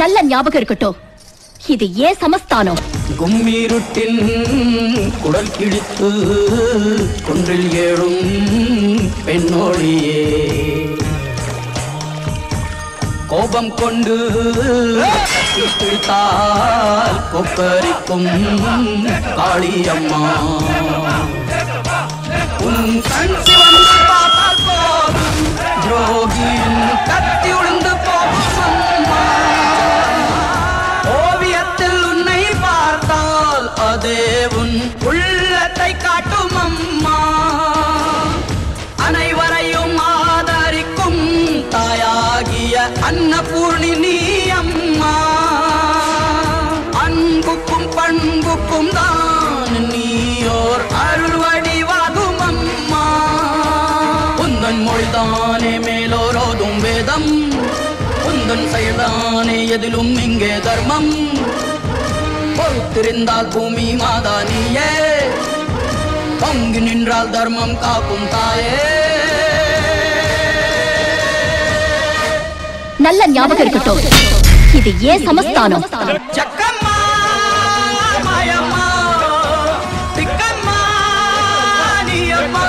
நல்ல ஞாபகம் இருக்கட்டும், இது ஏன் சமஸ்தானம். கும்மீருட்டின் குடல் கிழித்து குன்றில் ஏழும் பெண்ணோடியே கோபம் கொண்டு பிடித்தால் கொப்பரிக்கும் காளியம்மா. உன் கண் சிவந்து பார்த்தால் போதும் துரோகியின் கத்தி உளுந்து போகும் அம்மா. ஓவியத்தில் உன்னை பார்த்தால் அதே உன் உள்ளத்தை காட்டும் அம்மா. அனைவரையும் ஆதரிக்கும் தாயாகிய அன்னபூர்ணி நீ அம்மா. அன்புக்கும் பண்புக்கும் தான் நீயோர் அருள் வடிவாகும் அம்மா. உந்தன் மொழிதானே மேலோரோதும் வேதம், உந்தன் செயல்தானே எதிலும் இங்கே தர்மம். பொறுத்திருந்தால் பூமி மாதா நீயே, பங்கு நின்றால் தர்மம் காக்கும் தாயே. நல்ல ஞாபகம் இருக்கட்டும், இது ஏன் சமஸ்தானம். சக்கம்மா மாயம்மா திக்கம்மா நீயம்மா.